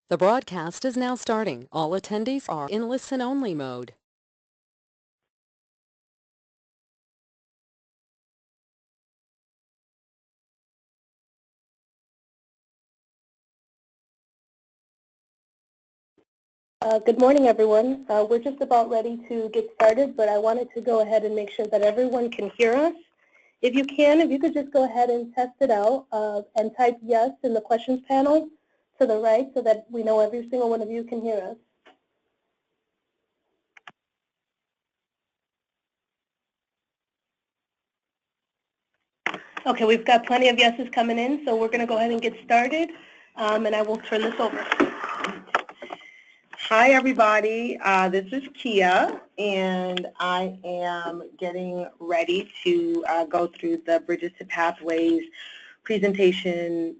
The broadcast is now starting. All attendees are in listen-only mode. Good morning, everyone. We're just about ready to get started, but I wanted to go ahead and make sure that everyone can hear us. If you could just go ahead and test it out and type yes in the questions panel to the right so that we know every single one of you can hear us. Okay, we've got plenty of yeses coming in, so we're going to go ahead and get started, and I will turn this over. Hi, everybody. This is Kia, and I am getting ready to go through the Bridges to Pathways presentation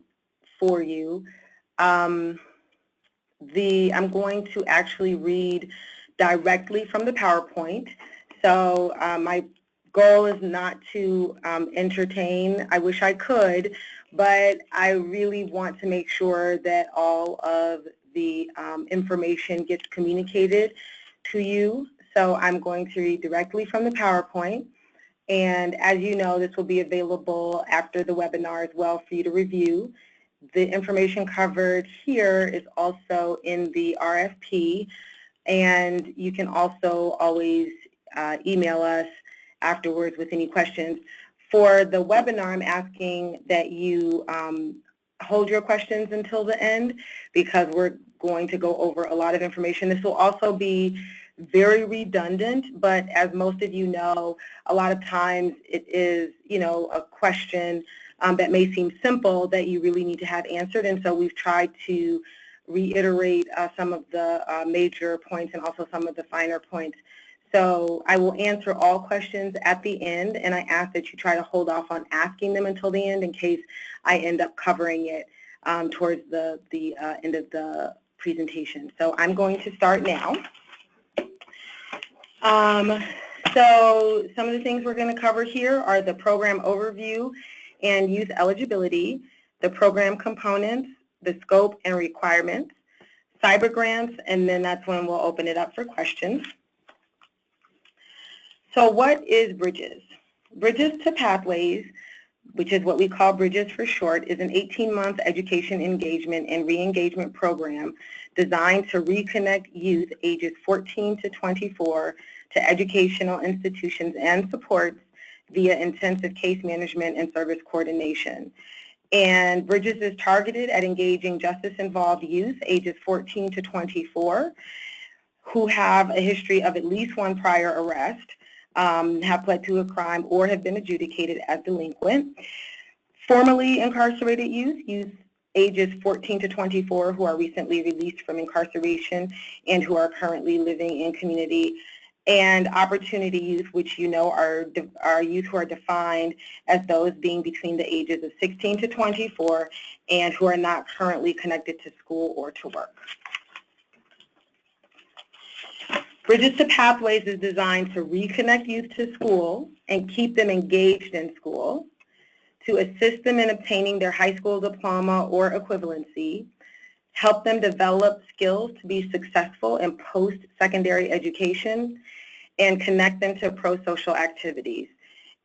for you. I'm going to actually read directly from the PowerPoint. So my goal is not to entertain. I wish I could, but I really want to make sure that all of the information gets communicated to you. So I'm going to read directly from the PowerPoint. And as you know, this will be available after the webinar as well for you to review. The information covered here is also in the RFP, and you can also always email us afterwards with any questions. For the webinar, I'm asking that you hold your questions until the end because we're going to go over a lot of information. This will also be very redundant, but as most of you know, a lot of times it is, a question that may seem simple that you really need to have answered, and so we've tried to reiterate some of the major points and also some of the finer points. So I will answer all questions at the end, and I ask that you try to hold off on asking them until the end in case I end up covering it towards the end of the presentation. So I'm going to start now. So some of the things we're going to cover here are the program overview and youth eligibility, the program components, the scope and requirements, cyber grants, and then that's when we'll open it up for questions. So what is Bridges? Bridges to Pathways, which is what we call Bridges for short, is an 18-month education engagement and re-engagement program designed to reconnect youth ages 14 to 24 to educational institutions and supports via intensive case management and service coordination. And Bridges is targeted at engaging justice-involved youth ages 14 to 24 who have a history of at least one prior arrest, have pled to a crime, or have been adjudicated as delinquent. Formerly incarcerated youth ages 14 to 24 who are recently released from incarceration and who are currently living in community, and opportunity youth, which you know are youth who are defined as those being between the ages of 16 to 24 and who are not currently connected to school or to work. Bridges to Pathways is designed to reconnect youth to school and keep them engaged in school, to assist them in obtaining their high school diploma or equivalency, help them develop skills to be successful in post-secondary education, and connect them to pro-social activities.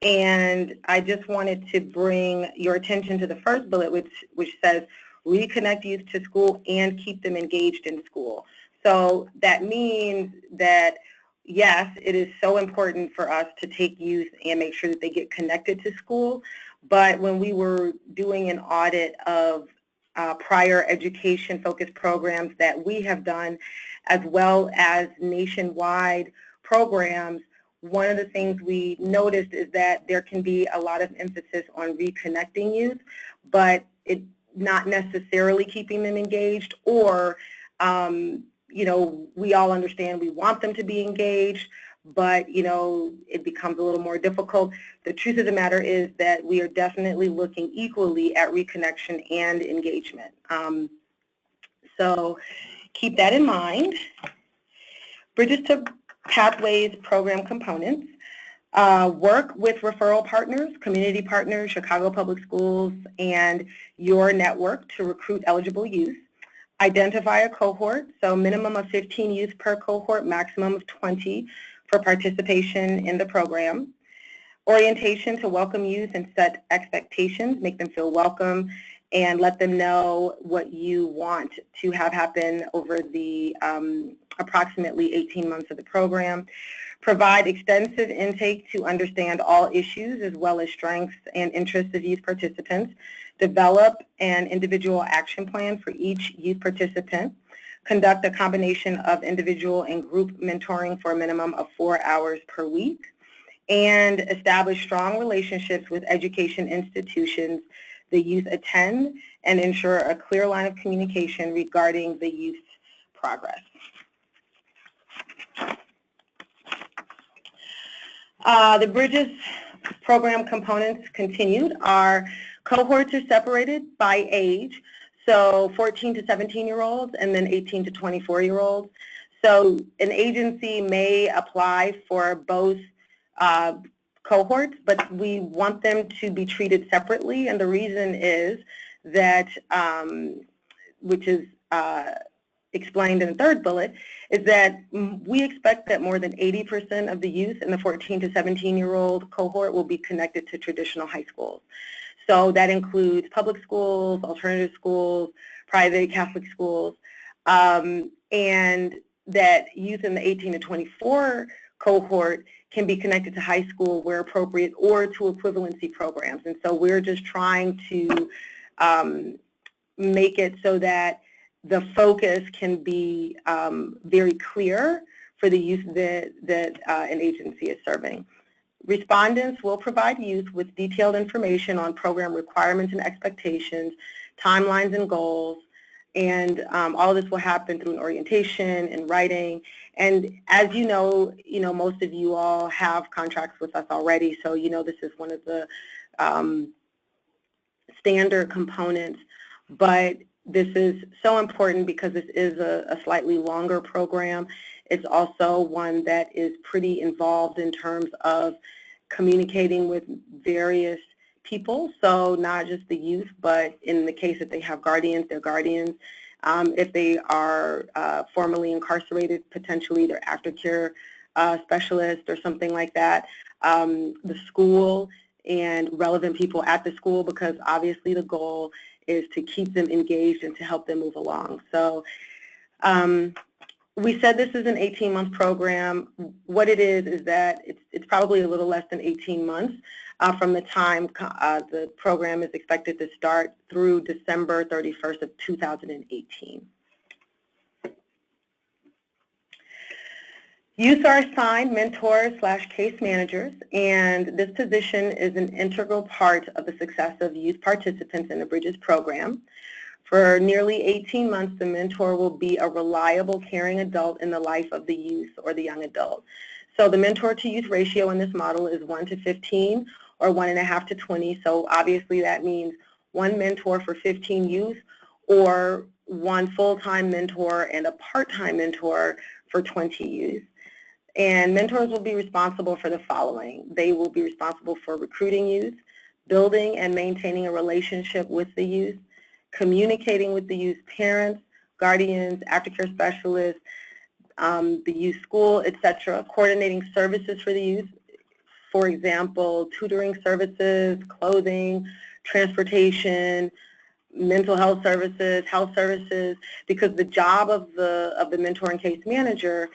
And I just wanted to bring your attention to the first bullet, which says reconnect youth to school and keep them engaged in school. So that means that, yes, it is so important for us to take youth and make sure that they get connected to school, but when we were doing an audit of prior education-focused programs that we have done, as well as nationwide programs, one of the things we noticed is that there can be a lot of emphasis on reconnecting youth, but it not necessarily keeping them engaged, or we all understand we want them to be engaged, but it becomes a little more difficult. The truth of the matter is that we are definitely looking equally at reconnection and engagement. So keep that in mind. Bridges to Pathways program components. Work with referral partners, community partners, Chicago Public Schools, and your network to recruit eligible youth. Identify a cohort, so minimum of 15 youth per cohort, maximum of 20 for participation in the program. Orientation to welcome youth and set expectations, make them feel welcome, and let them know what you want to have happen over the approximately 18 months of the program. Provide extensive intake to understand all issues as well as strengths and interests of youth participants. Develop an individual action plan for each youth participant. Conduct a combination of individual and group mentoring for a minimum of 4 hours per week. And establish strong relationships with education institutions the youth attend and ensure a clear line of communication regarding the youth's progress. The Bridges program components continued. Our cohorts are separated by age, so 14 to 17-year-olds and then 18 to 24-year-olds. So an agency may apply for both cohorts, but we want them to be treated separately, and the reason is that, which is explained in the third bullet, is that we expect that more than 80% of the youth in the 14 to 17-year-old cohort will be connected to traditional high schools. So that includes public schools, alternative schools, private Catholic schools, and that youth in the 18 to 24 cohort can be connected to high school where appropriate or to equivalency programs. And so we're just trying to make it so that the focus can be very clear for the youth that an agency is serving. Respondents will provide youth with detailed information on program requirements and expectations, timelines and goals, and all of this will happen through an orientation and writing. And as you know, most of you all have contracts with us already, so this is one of the standard components. But this is so important because this is a slightly longer program. It's also one that is pretty involved in terms of communicating with various people, so not just the youth, but in the case that they have guardians, their guardians. If they are formerly incarcerated, potentially their aftercare specialist or something like that, the school and relevant people at the school, because obviously the goal is to keep them engaged and to help them move along. So we said this is an 18-month program. What it is that it's probably a little less than 18 months from the time the program is expected to start through December 31st of 2018. Youth are assigned mentors/case managers, and this position is an integral part of the success of youth participants in the Bridges program. For nearly 18 months, the mentor will be a reliable, caring adult in the life of the youth or the young adult. So the mentor-to-youth ratio in this model is 1 to 15 or 1.5 to 20. So obviously that means one mentor for 15 youth or one full-time mentor and a part-time mentor for 20 youth. And mentors will be responsible for the following. They will be responsible for recruiting youth, building and maintaining a relationship with the youth, communicating with the youth's parents, guardians, aftercare specialists, the youth school, etc., coordinating services for the youth, for example, tutoring services, clothing, transportation, mental health services, because the job of the mentor and case manager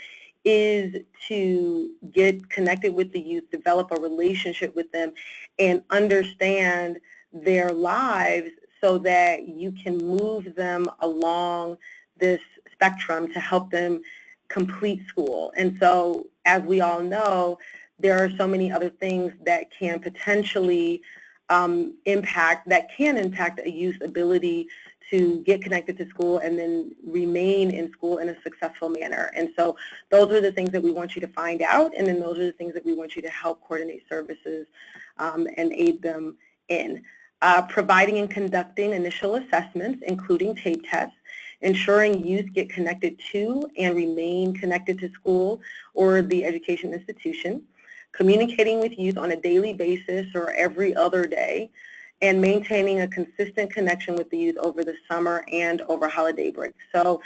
is to get connected with the youth, develop a relationship with them, and understand their lives so that you can move them along this spectrum to help them complete school. And so, as we all know, there are so many other things that can potentially impact a youth's ability to get connected to school and then remain in school in a successful manner. And so those are the things that we want you to find out, and then those are the things that we want you to help coordinate services and aid them in. Providing and conducting initial assessments, including tape tests, ensuring youth get connected to and remain connected to school or the education institution, communicating with youth on a daily basis or every other day, and maintaining a consistent connection with the youth over the summer and over holiday break. So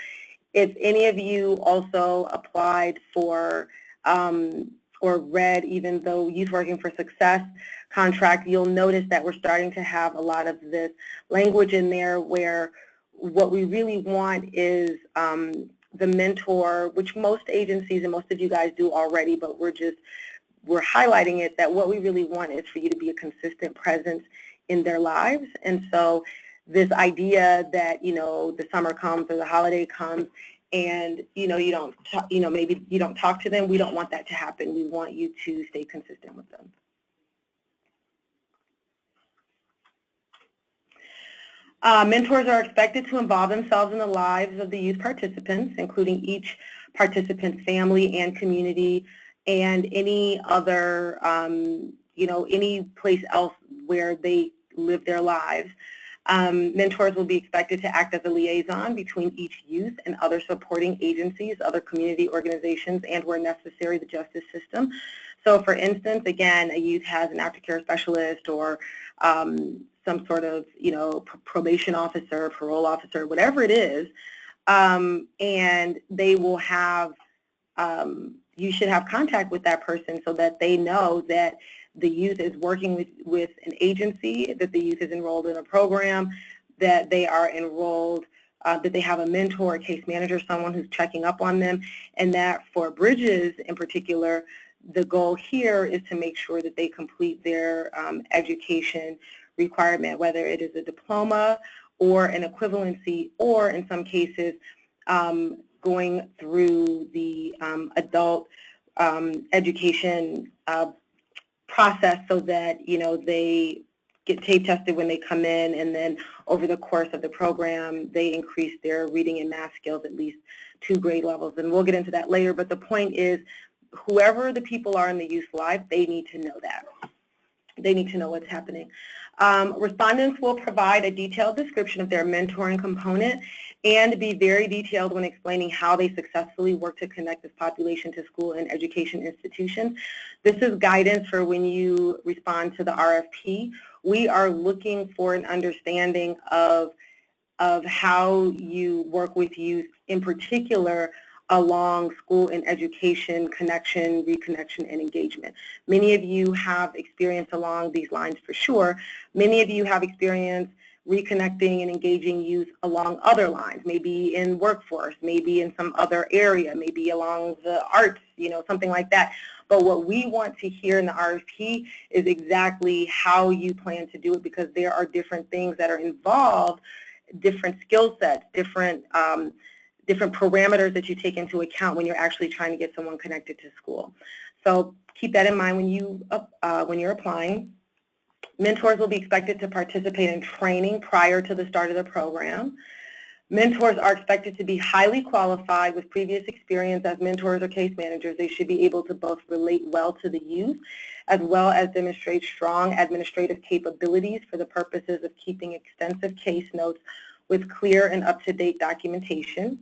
if any of you also applied for or read even though Youth Working for Success contract, you'll notice that we're starting to have a lot of this language in there where what we really want is the mentor, which most agencies and most of you guys do already, but we're highlighting it, that what we really want is for you to be a consistent presence in their lives. And so this idea that, the summer comes or the holiday comes and, maybe you don't talk to them, we don't want that to happen. We want you to stay consistent with them. Mentors are expected to involve themselves in the lives of the youth participants, including each participant's family and community and any other, any place else where they live their lives. Mentors will be expected to act as a liaison between each youth and other supporting agencies, other community organizations, and where necessary, the justice system. So for instance, again, a youth has an aftercare specialist or some sort of, probation officer, parole officer, whatever it is, and they will have, you should have contact with that person so that they know that the youth is working with an agency, that the youth is enrolled in a program, that they are enrolled, that they have a mentor, a case manager, someone who's checking up on them, and that for Bridges in particular, the goal here is to make sure that they complete their education requirement, whether it is a diploma or an equivalency, or in some cases going through the adult education process so that, they get tape tested when they come in, and then over the course of the program, they increase their reading and math skills at least 2 grade levels. And we'll get into that later, but the point is, whoever the people are in the youth life, they need to know that. They need to know what's happening. Respondents will provide a detailed description of their mentoring component and be very detailed when explaining how they successfully work to connect this population to school and education institutions. This is guidance for when you respond to the RFP. We are looking for an understanding of how you work with youth, in particular along school and education connection, reconnection, and engagement. Many of you have experience along these lines for sure. Many of you have experience reconnecting and engaging youth along other lines, maybe in workforce, maybe in some other area, maybe along the arts, something like that. But what we want to hear in the RFP is exactly how you plan to do it, because there are different things that are involved, different skill sets, different parameters that you take into account when you're actually trying to get someone connected to school. So keep that in mind when you're applying. Mentors will be expected to participate in training prior to the start of the program. Mentors are expected to be highly qualified with previous experience as mentors or case managers. They should be able to both relate well to the youth as well as demonstrate strong administrative capabilities for the purposes of keeping extensive case notes with clear and up-to-date documentation.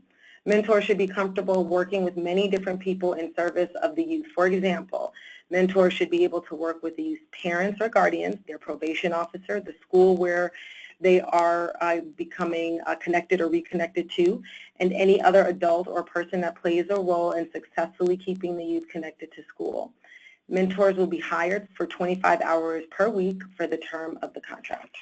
Mentors should be comfortable working with many different people in service of the youth. For example, mentors should be able to work with the youth's parents or guardians, their probation officer, the school where they are becoming connected or reconnected to, and any other adult or person that plays a role in successfully keeping the youth connected to school. Mentors will be hired for 25 hours per week for the term of the contract.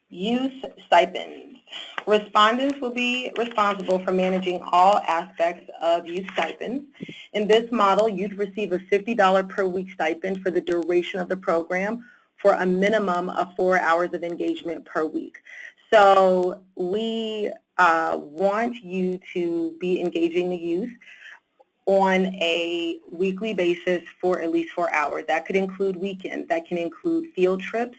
Youth stipends. Respondents will be responsible for managing all aspects of youth stipends. In this model, youth receive a $50 per week stipend for the duration of the program for a minimum of 4 hours of engagement per week. So we want you to be engaging the youth on a weekly basis for at least 4 hours. That could include weekends, that can include field trips,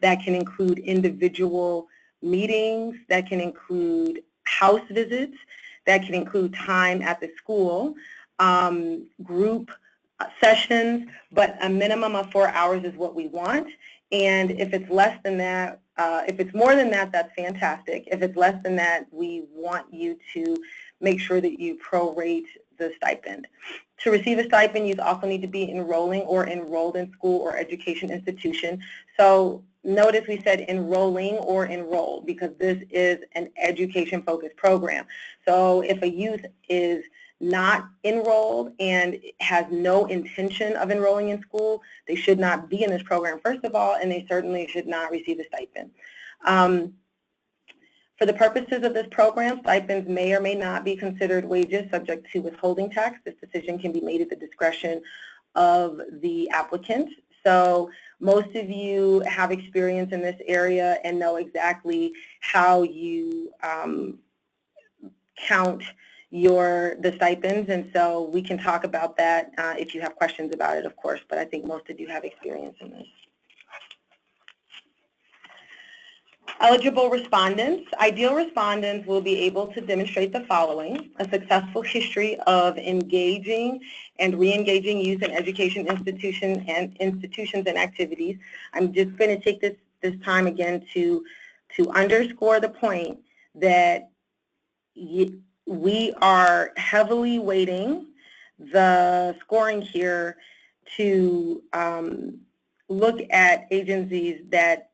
that can include individual meetings, that can include house visits, that can include time at the school, group sessions, but a minimum of 4 hours is what we want. And if it's less than that, if it's more than that, that's fantastic. If it's less than that, we want you to make sure that you prorate the stipend. To receive a stipend, youth also need to be enrolling or enrolled in school or education institution. So notice we said enrolling or enrolled because this is an education-focused program. So if a youth is not enrolled and has no intention of enrolling in school, they should not be in this program, first of all, and they certainly should not receive a stipend. For the purposes of this program, stipends may or may not be considered wages subject to withholding tax. This decision can be made at the discretion of the applicant. So most of you have experience in this area and know exactly how you count the stipends, and so we can talk about that if you have questions about it, of course, but I think most of you have experience in this. Eligible respondents. Ideal respondents will be able to demonstrate the following: a successful history of engaging and re-engaging youth in education institutions and activities. I'm just going to take this time again to underscore the point that we are heavily weighting the scoring here to look at agencies that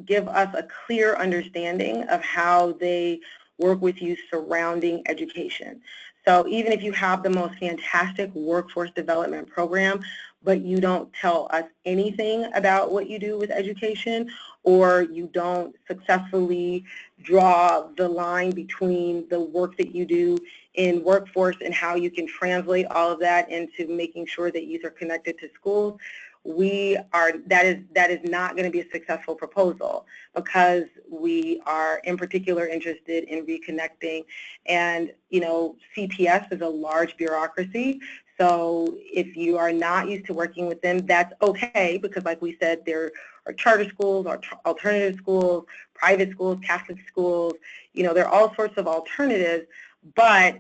give us a clear understanding of how they work with youth surrounding education. So even if you have the most fantastic workforce development program, but you don't tell us anything about what you do with education, or you don't successfully draw the line between the work that you do in workforce and how you can translate all of that into making sure that youth are connected to schools, that is not going to be a successful proposal, because we are in particular interested in reconnecting. And CPS is a large bureaucracy, so if you are not used to working with them, that's okay, because like we said, there are charter schools, or alternative schools, private schools, Catholic schools, there are all sorts of alternatives. But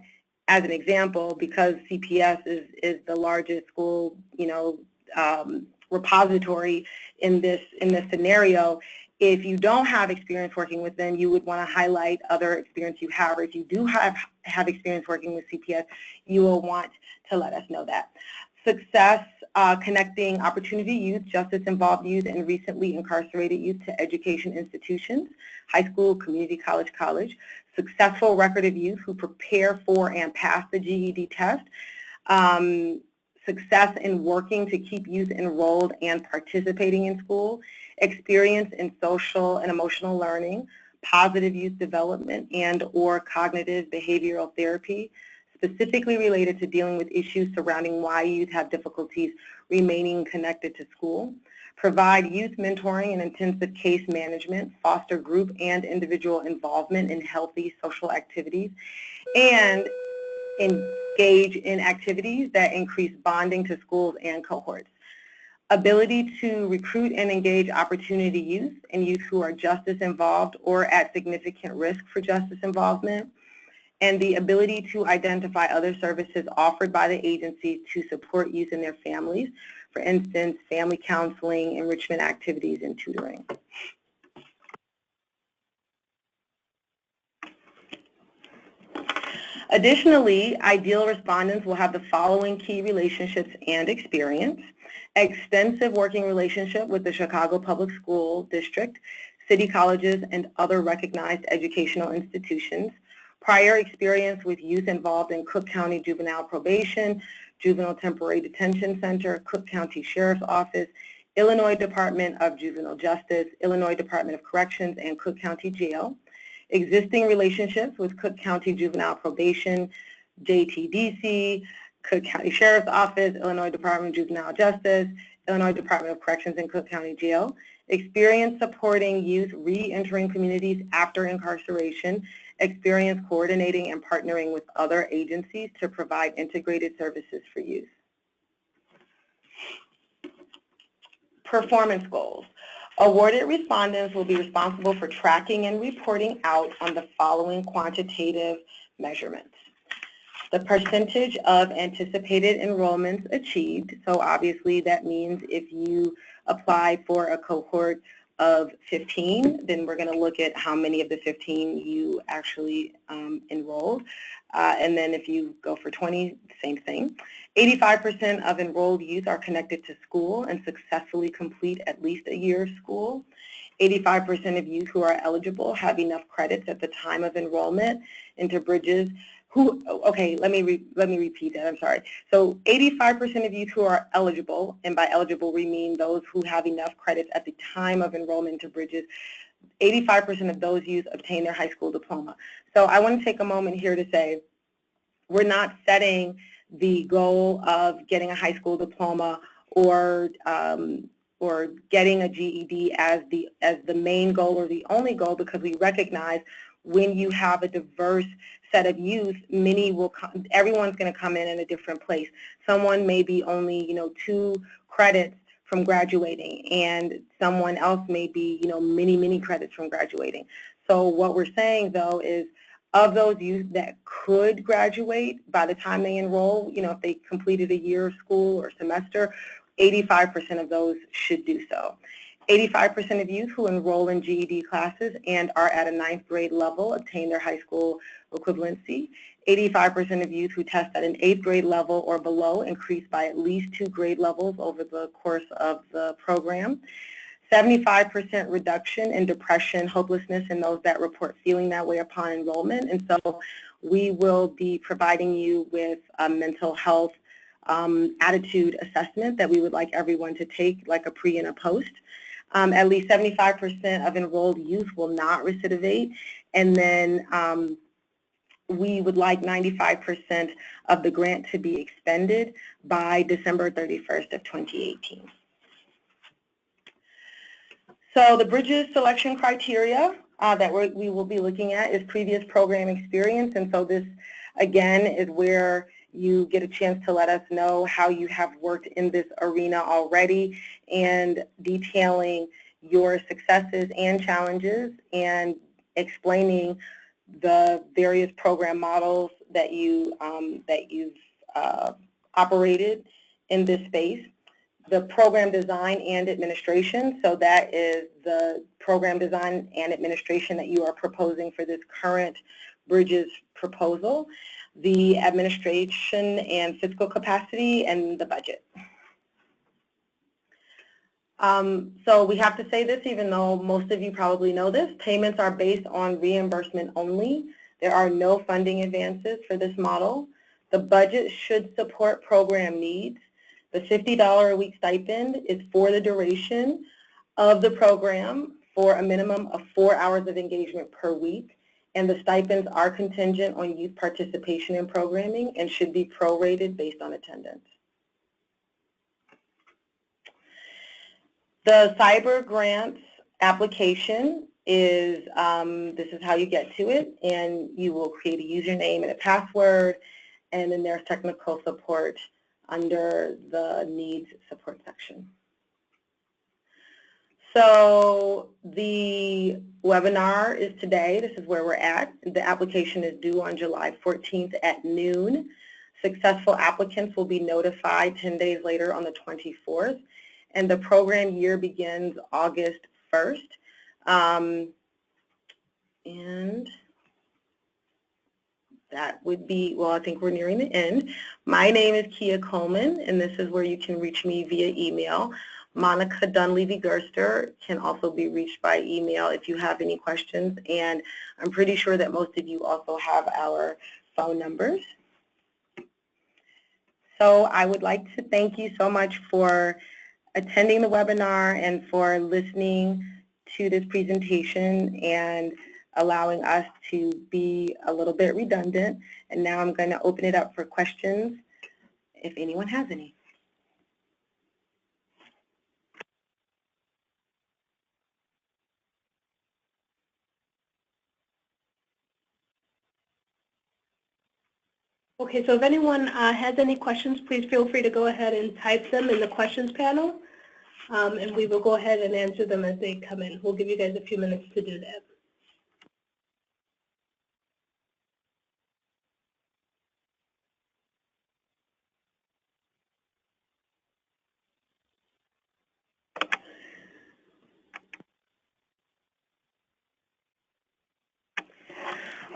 as an example, because CPS is the largest school repository in this scenario, if you don't have experience working with them, you would want to highlight other experience you have, or if you do have experience working with CPS, you will want to let us know that. Success connecting opportunity youth, justice-involved youth, and recently incarcerated youth to education institutions, high school, community college, successful record of youth who prepare for and pass the GED test, success in working to keep youth enrolled and participating in school, experience in social and emotional learning, positive youth development and/or cognitive behavioral therapy, specifically related to dealing with issues surrounding why youth have difficulties remaining connected to school, provide youth mentoring and intensive case management, foster group and individual involvement in healthy social activities, and engage in activities that increase bonding to schools and cohorts. Ability to recruit and engage opportunity youth and youth who are justice involved or at significant risk for justice involvement, and the ability to identify other services offered by the agency to support youth and their families, for instance, family counseling, enrichment activities, and tutoring. Additionally, ideal respondents will have the following key relationships and experience: extensive working relationship with the Chicago Public School District, city colleges, and other recognized educational institutions, prior experience with youth involved in Cook County Juvenile Probation, Juvenile Temporary Detention Center, Cook County Sheriff's Office, Illinois Department of Juvenile Justice, Illinois Department of Corrections, and Cook County Jail, existing relationships with Cook County Juvenile Probation, JTDC, Cook County Sheriff's Office, Illinois Department of Juvenile Justice, Illinois Department of Corrections, and Cook County Jail, experience supporting youth re-entering communities after incarceration, experience coordinating and partnering with other agencies to provide integrated services for youth. Performance goals. Awarded respondents will be responsible for tracking and reporting out on the following quantitative measurements: the percentage of anticipated enrollments achieved. So obviously that means if you apply for a cohort of 15, then we're going to look at how many of the 15 you actually enrolled. And then if you go for 20, same thing. 85% of enrolled youth are connected to school and successfully complete at least a year of school. 85% of youth who are eligible have enough credits at the time of enrollment into Bridges. Okay, let me repeat that, I'm sorry. So 85% of youth who are eligible, and by eligible we mean those who have enough credits at the time of enrollment into Bridges, 85% of those youth obtain their high school diploma. So I want to take a moment here to say we're not setting the goal of getting a high school diploma or getting a GED as the main goal or the only goal, because we recognize when you have a diverse set of youth, everyone's going to come in a different place. Someone may be only 2 credits from graduating, and someone else may be many credits from graduating. So what we're saying though is, of those youth that could graduate by the time they enroll, if they completed a year of school or semester, 85% of those should do so. 85% of youth who enroll in GED classes and are at a 9th grade level obtain their high school equivalency. 85% of youth who test at an 8th grade level or below increase by at least 2 grade levels over the course of the program. 75% reduction in depression, hopelessness in those that report feeling that way upon enrollment. And so we will be providing you with a mental health attitude assessment that we would like everyone to take, like a pre and a post. At least 75% of enrolled youth will not recidivate, and then we would like 95% of the grant to be expended by December 31st of 2018. So the Bridges selection criteria that we will be looking at is previous program experience, and so this again is where you get a chance to let us know how you have worked in this arena already, and detailing your successes and challenges, and explaining the various program models that you've operated in this space. The program design and administration, so that is the program design and administration that you are proposing for this current Bridges proposal, the administration and fiscal capacity, and the budget. So we have to say this, even though most of you probably know this, payments are based on reimbursement only. There are no funding advances for this model. The budget should support program needs. The $50 a week stipend is for the duration of the program for a minimum of 4 hours of engagement per week, and the stipends are contingent on youth participation in programming and should be prorated based on attendance. The cyber grants application is, this is how you get to it, and you will create a username and a password, and then there's technical support under the needs support section. So the webinar is today. This is where we're at. The application is due on July 14th at noon. Successful applicants will be notified 10 days later on the 24th. And the program year begins August 1st. And that would be, well, I think we're nearing the end. My name is Kia Coleman, and this is where you can reach me via email. Monica Dunleavy-Gerster can also be reached by email if you have any questions, and I'm pretty sure that most of you also have our phone numbers. So I would like to thank you so much for attending the webinar and for listening to this presentation and allowing us to be a little bit redundant. And now I'm going to open it up for questions if anyone has any. Okay, so if anyone has any questions, please feel free to go ahead and type them in the questions panel, and we will go ahead and answer them as they come in. We'll give you guys a few minutes to do that.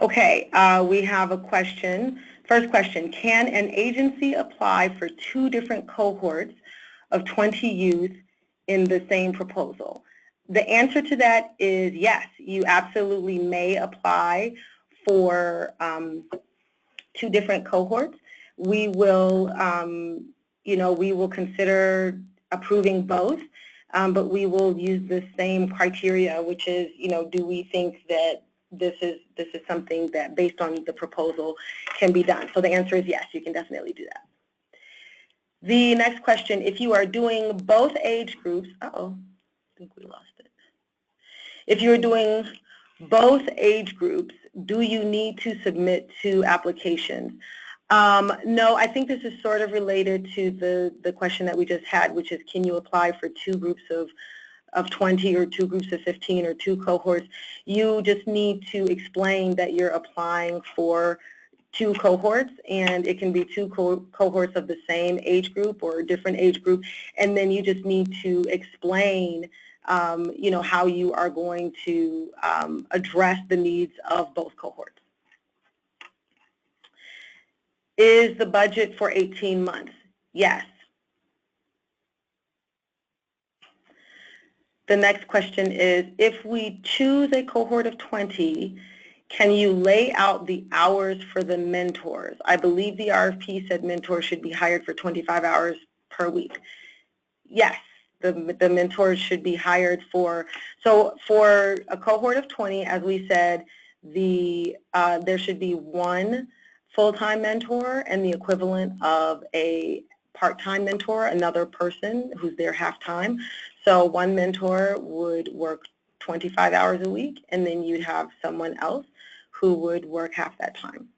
Okay, we have a question. First question, can an agency apply for 2 different cohorts of 20 youth in the same proposal? The answer to that is yes, you absolutely may apply for 2 different cohorts. We will, we will consider approving both, but we will use the same criteria, which is, do we think that this is something that, based on the proposal, can be done? So the answer is yes, you can definitely do that. The next question, if you are doing both age groups, I think we lost it. If you're doing both age groups, do you need to submit 2 applications? No, I think this is sort of related to the question that we just had, which is, can you apply for 2 groups of 20 or 2 groups of 15 or 2 cohorts? You just need to explain that you're applying for 2 cohorts, and it can be 2 cohorts of the same age group or a different age group, and then you just need to explain how you are going to address the needs of both cohorts. Is the budget for 18 months? Yes. The next question is, if we choose a cohort of 20, can you lay out the hours for the mentors? I believe the RFP said mentors should be hired for 25 hours per week. Yes, the mentors should be hired for a cohort of 20, as we said, there should be 1 full-time mentor and the equivalent of a part-time mentor, another person who's there half-time. So 1 mentor would work 25 hours a week, and then you'd have someone else who would work half that time.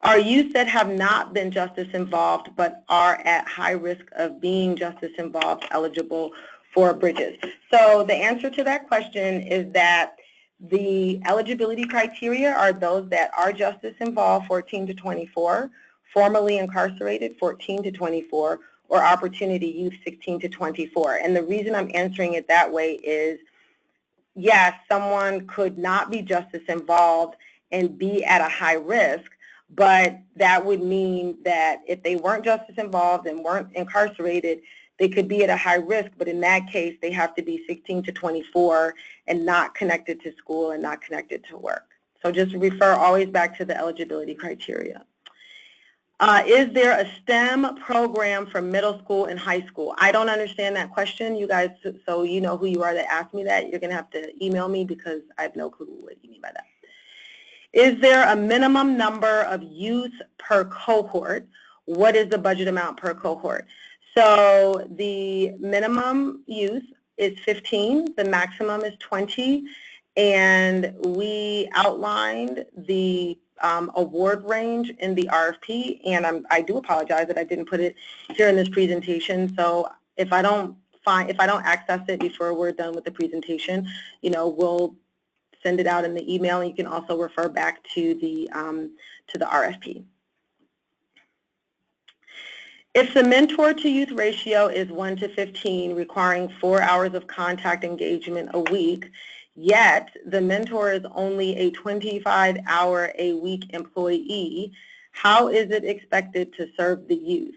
Are youth that have not been justice involved but are at high risk of being justice involved eligible for bridges? So the answer to that question is that the eligibility criteria are those that are justice involved, 14 to 24, formerly incarcerated, 14 to 24, or opportunity youth, 16 to 24. And the reason I'm answering it that way is, yes, someone could not be justice involved and be at a high risk, but that would mean that if they weren't justice involved and weren't incarcerated, they could be at a high risk, but in that case, they have to be 16 to 24 and not connected to school and not connected to work. So just refer always back to the eligibility criteria. Is there a STEM program for middle school and high school? I don't understand that question, you guys, so you know who you are that asked me that. You're going to have to email me because I have no clue what you mean by that. Is there a minimum number of youth per cohort? What is the budget amount per cohort? So the minimum youth is 15, the maximum is 20, and we outlined the award range in the RFP, and I do apologize that I didn't put it here in this presentation. So if I don't access it before we're done with the presentation, we'll send it out in the email, and you can also refer back to the RFP. If the mentor to youth ratio is 1 to 15, requiring 4 hours of contact engagement a week, yet the mentor is only a 25-hour-a-week employee, how is it expected to serve the youth?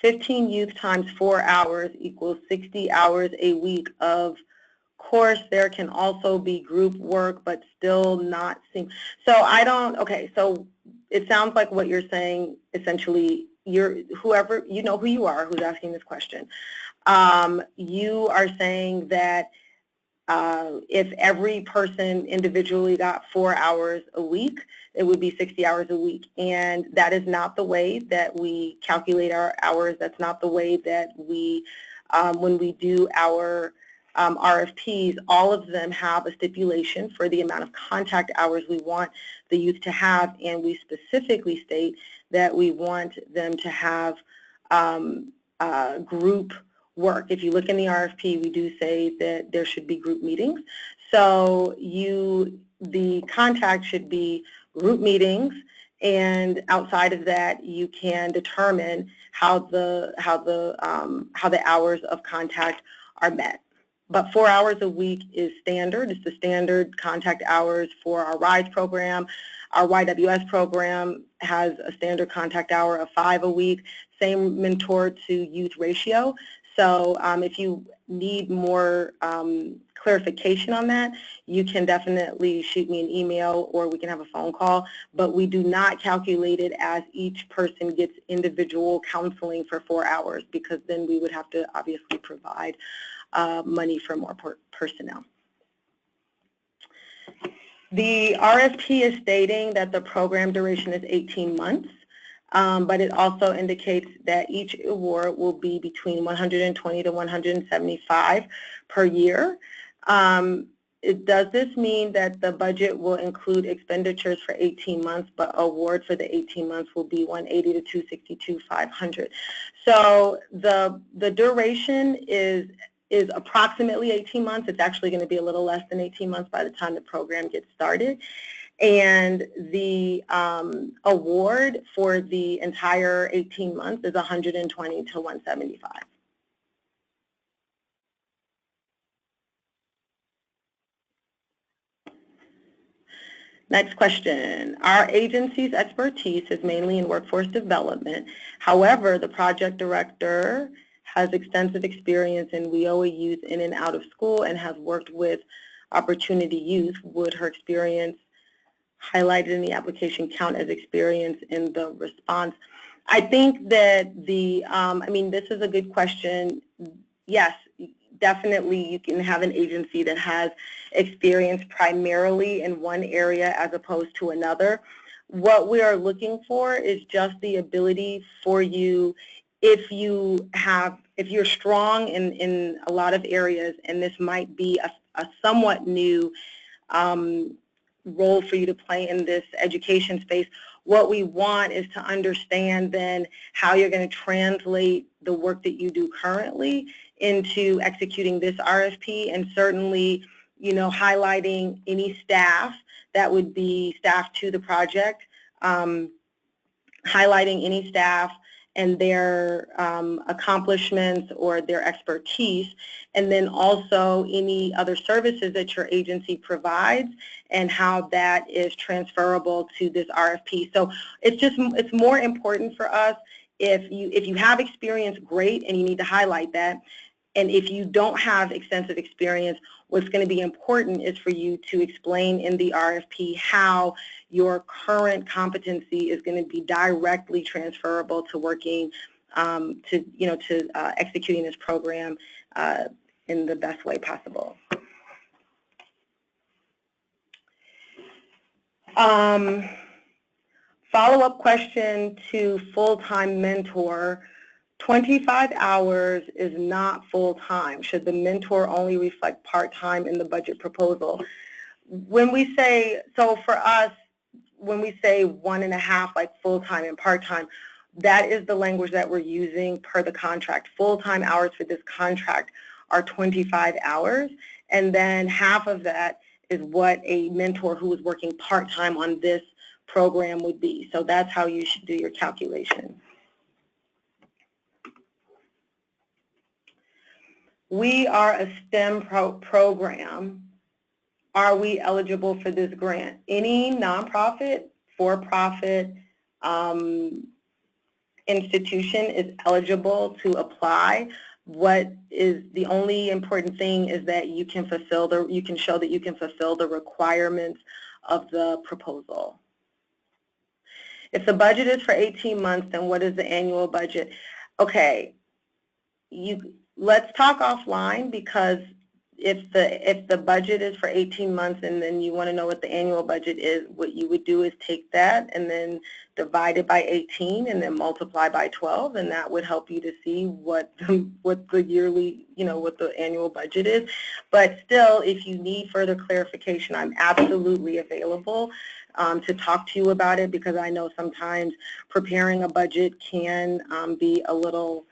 15 youth times 4 hours equals 60 hours a week. Of course, there can also be group work, but still not seem. So so it sounds like what you're saying, essentially, whoever, you know who you are who's asking this question. You are saying that if every person individually got 4 hours a week, it would be 60 hours a week. And that is not the way that we calculate our hours. That's not the way that we, when we do our RFPs, all of them have a stipulation for the amount of contact hours we want the youth to have, and we specifically state that we want them to have group work. If you look in the RFP, we do say that there should be group meetings. So the contact should be group meetings, and outside of that, you can determine how the hours of contact are met. but 4 hours a week is standard. It's the standard contact hours for our RISE program. Our YWS program has a standard contact hour of 5 a week, same mentor to youth ratio. So if you need more clarification on that, you can definitely shoot me an email or we can have a phone call, but we do not calculate it as each person gets individual counseling for 4 hours, because then we would have to obviously provide money for more personnel. The RFP is stating that the program duration is 18 months. But it also indicates that each award will be between 120 to 175 per year. Does this mean that the budget will include expenditures for 18 months, but award for the 18 months will be 180 to 262, 500? So the duration is approximately 18 months. It's actually going to be a little less than 18 months by the time the program gets started. And the award for the entire 18 months is 120 to 175. Next question. Our agency's expertise is mainly in workforce development. However, the project director has extensive experience in WIOA youth in and out of school and has worked with opportunity youth. Would her experience highlighted in the application count as experience in the response? I think that this is a good question. Yes, definitely you can have an agency that has experience primarily in one area as opposed to another. What we are looking for is just the ability for you, if you're strong in a lot of areas, and this might be a somewhat new role for you to play in this education space, what we want is to understand then how you're going to translate the work that you do currently into executing this RFP, and certainly, highlighting any staff that would be staff to the project, highlighting any staff and their accomplishments or their expertise, and then also any other services that your agency provides and how that is transferable to this RFP. So it's more important for us if you have experience, great, and you need to highlight that. And if you don't have extensive experience, what's going to be important is for you to explain in the RFP how your current competency is going to be directly transferable to working to executing this program in the best way possible. Follow-up question to full-time mentor. 25 hours is not full-time. Should the mentor only reflect part-time in the budget proposal? When we say, so for us, when we say 1.5, like full-time and part-time, that is the language that we're using per the contract. Full-time hours for this contract are 25 hours, and then half of that is what a mentor who is working part-time on this program would be. So that's how you should do your calculation. We are a STEM program. Are we eligible for this grant? Any nonprofit, for-profit institution is eligible to apply. What is the only important thing is that you can show that you can fulfill the requirements of the proposal. If the budget is for 18 months, then what is the annual budget? Okay, let's talk offline, because if the budget is for 18 months and then you want to know what the annual budget is, what you would do is take that and then divide it by 18 and then multiply by 12, and that would help you to see what the yearly, what the annual budget is. But still, if you need further clarification, I'm absolutely available to talk to you about it, because I know sometimes preparing a budget can be a little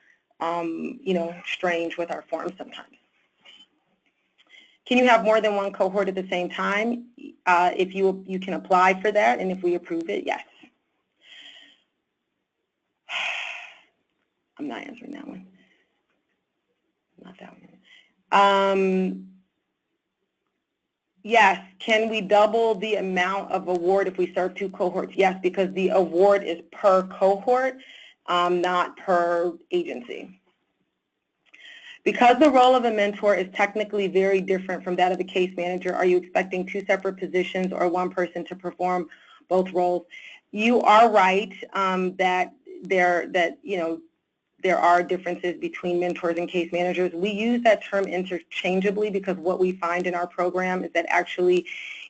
strange with our forms sometimes. Can you have more than one cohort at the same time? If you can apply for that, and if we approve it, yes. I'm not answering that one. Not that Yes. Can we double the amount of award if we serve 2 cohorts? Yes, because the award is per cohort, not per agency. Because the role of a mentor is technically very different from that of a case manager, are you expecting 2 separate positions or 1 person to perform both roles? You are right that there are differences between mentors and case managers. We use that term interchangeably because what we find in our program is that actually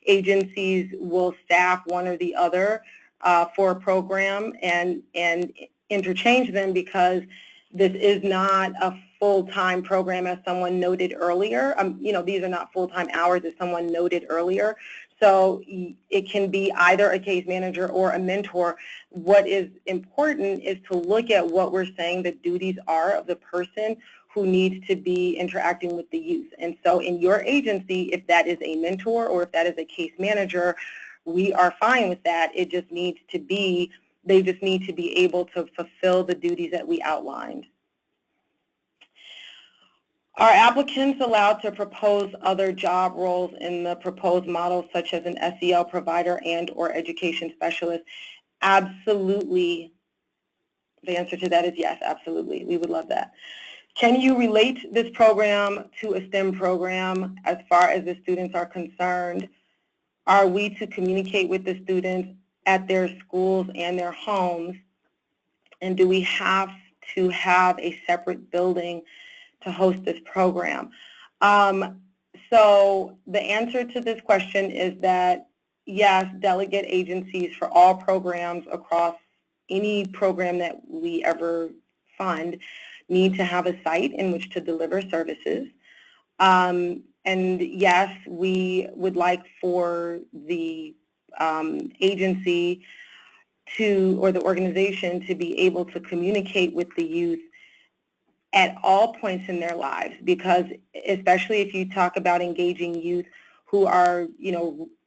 agencies will staff one or the other for a program and interchange them because this is not a full-time program, as someone noted earlier. These are not full-time hours, as someone noted earlier. So it can be either a case manager or a mentor. What is important is to look at what we're saying the duties are of the person who needs to be interacting with the youth. And so in your agency, if that is a mentor or if that is a case manager, we are fine with that. It just needs to be, they just need to be able to fulfill the duties that we outlined. Are applicants allowed to propose other job roles in the proposed model, such as an SEL provider and or education specialist? Absolutely. The answer to that is yes, absolutely. We would love that. Can you relate this program to a STEM program as far as the students are concerned? Are we to communicate with the students at their schools and their homes? And do we have to have a separate building to host this program? So the answer to this question is that yes, delegate agencies for all programs across any program that we ever fund need to have a site in which to deliver services. And yes, we would like for the agency to, or the organization to be able to communicate with the youth at all points in their lives, because especially if you talk about engaging youth who are,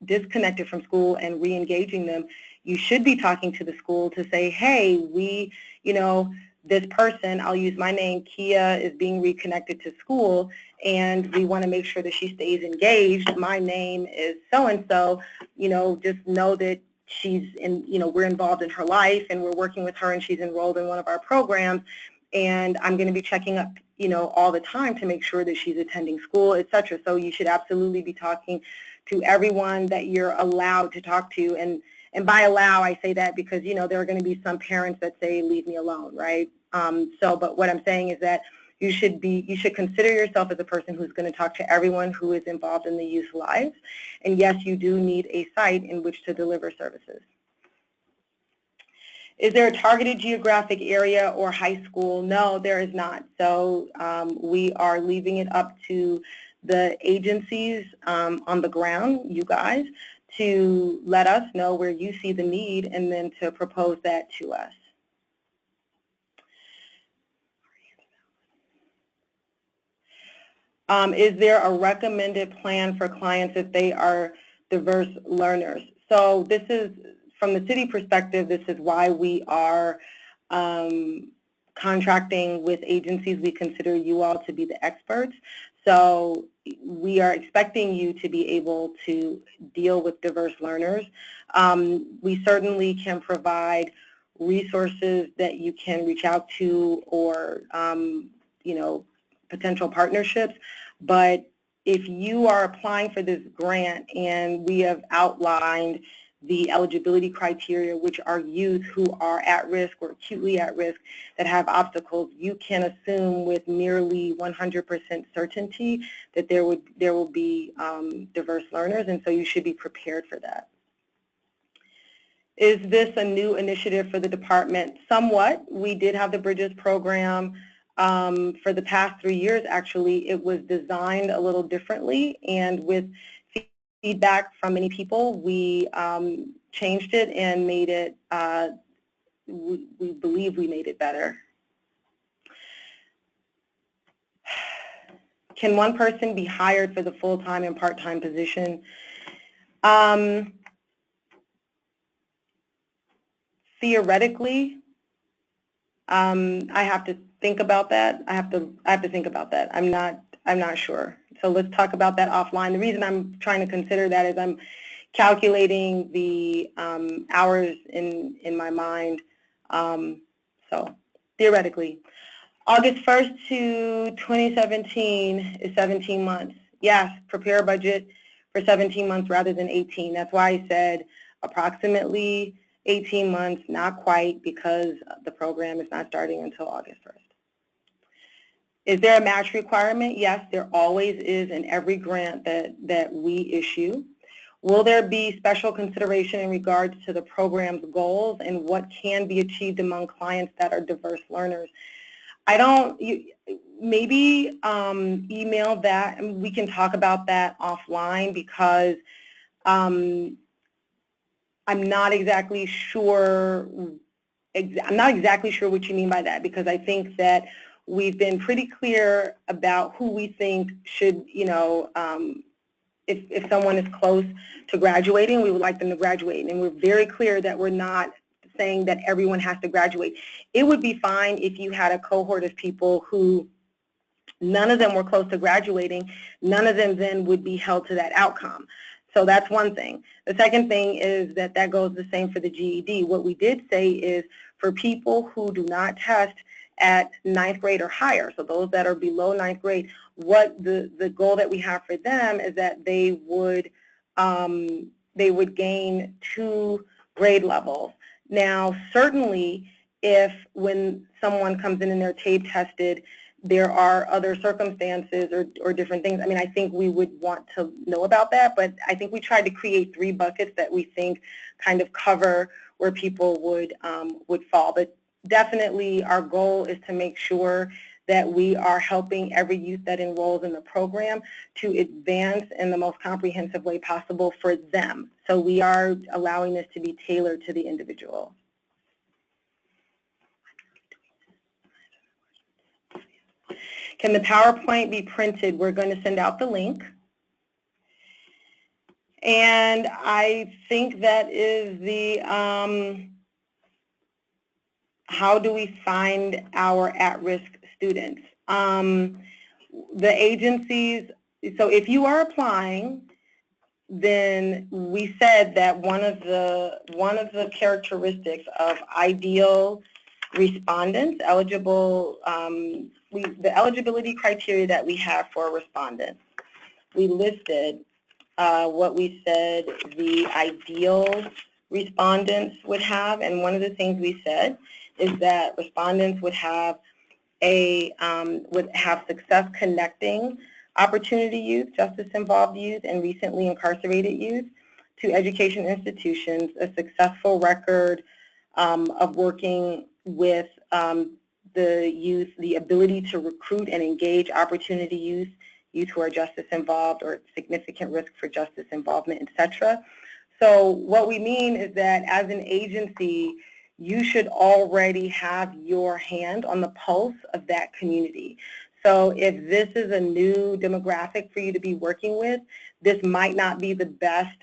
disconnected from school and re-engaging them, you should be talking to the school to say, hey, we, this person, I'll use my name, Kia, is being reconnected to school, and we want to make sure that she stays engaged. My name is so-and-so, just know that she's in, we're involved in her life and we're working with her and she's enrolled in one of our programs. And I'm going to be checking up, all the time to make sure that she's attending school, etc. So you should absolutely be talking to everyone that you're allowed to talk to. And by allow, I say that because, there are going to be some parents that say, leave me alone, right? But what I'm saying is that you should consider yourself as a person who's going to talk to everyone who is involved in the youth's lives. And yes, you do need a site in which to deliver services. Is there a targeted geographic area or high school? No, there is not. So we are leaving it up to the agencies on the ground, you guys, to let us know where you see the need and then to propose that to us. Is there a recommended plan for clients if they are diverse learners? So this is, from the city perspective, this is why we are contracting with agencies. We consider you all to be the experts. So we are expecting you to be able to deal with diverse learners. We certainly can provide resources that you can reach out to, or potential partnerships. But if you are applying for this grant and we have outlined the eligibility criteria, which are youth who are at risk or acutely at risk that have obstacles, you can assume with nearly 100% certainty that there will be diverse learners, and so you should be prepared for that. Is this a new initiative for the department? Somewhat. We did have the Bridges program for the past 3 years. Actually, it was designed a little differently, and with feedback from many people, we changed it and made it, we believe we made it better. Can one person be hired for the full-time and part-time position? Theoretically, I have to think about that. I have to think about that. I'm not I'm not sure. So let's talk about that offline. The reason I'm trying to consider that is I'm calculating the hours in my mind. So theoretically, August 1st to 2017 is 17 months. Yes, prepare a budget for 17 months rather than 18. That's why I said approximately 18 months, not quite, because the program is not starting until August 1st. Is there a match requirement? Yes, there always is in every grant that we issue. Will there be special consideration in regards to the program's goals and what can be achieved among clients that are diverse learners? Maybe email that, and we can talk about that offline, because I'm not exactly sure. I'm not exactly sure what you mean by that, because I think that we've been pretty clear about who we think should, if someone is close to graduating, we would like them to graduate. And we're very clear that we're not saying that everyone has to graduate. It would be fine if you had a cohort of people who none of them were close to graduating. None of them then would be held to that outcome. So that's one thing. The second thing is that goes the same for the GED. What we did say is for people who do not test at 9th grade or higher, so those that are below 9th grade, what the goal that we have for them is that they would gain 2 grade levels. Now, certainly, if when someone comes in and they're tape tested, there are other circumstances or different things. I mean, I think we would want to know about that, but I think we tried to create 3 buckets that we think kind of cover where people would fall. But definitely our goal is to make sure that we are helping every youth that enrolls in the program to advance in the most comprehensive way possible for them. So we are allowing this to be tailored to the individual. Can the PowerPoint be printed? We're going to send out the link. And I think that is the, how do we find our at-risk students? The agencies, so if you are applying, then we said that one of the characteristics of ideal respondents, eligible, the eligibility criteria that we have for respondents, we listed what we said the ideal respondents would have, and one of the things we said is that respondents would have success connecting opportunity youth, justice-involved youth, and recently incarcerated youth to education institutions, a successful record of working with the youth, the ability to recruit and engage opportunity youth who are justice involved or significant risk for justice involvement, etc. So what we mean is that as an agency, you should already have your hand on the pulse of that community. So if this is a new demographic for you to be working with, this might not be the best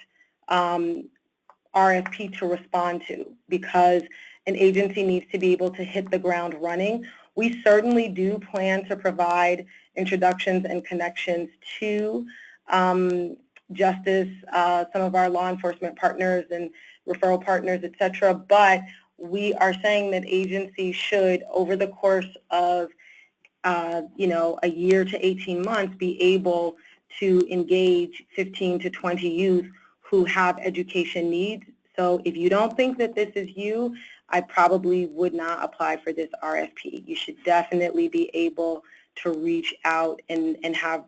RFP to respond to, because an agency needs to be able to hit the ground running. We certainly do plan to provide introductions and connections to justice, some of our law enforcement partners and referral partners, etc. But we are saying that agencies should, over the course of a year to 18 months, be able to engage 15 to 20 youth who have education needs. So if you don't think that this is you, I probably would not apply for this RFP. You should definitely be able to reach out and have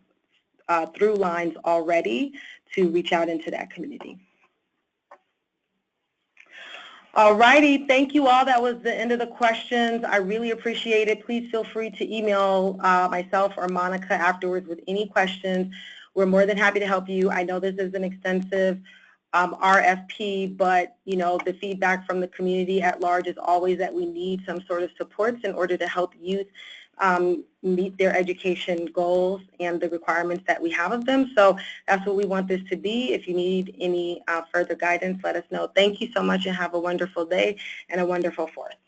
through lines already to reach out into that community. All righty, thank you all. That was the end of the questions. I really appreciate it. Please feel free to email myself or Monica afterwards with any questions. We're more than happy to help you. I know this is an extensive RFP, but the feedback from the community at large is always that we need some sort of supports in order to help youth meet their education goals and the requirements that we have of them. So that's what we want this to be. If you need any further guidance, let us know. Thank you so much and have a wonderful day and a wonderful 4th.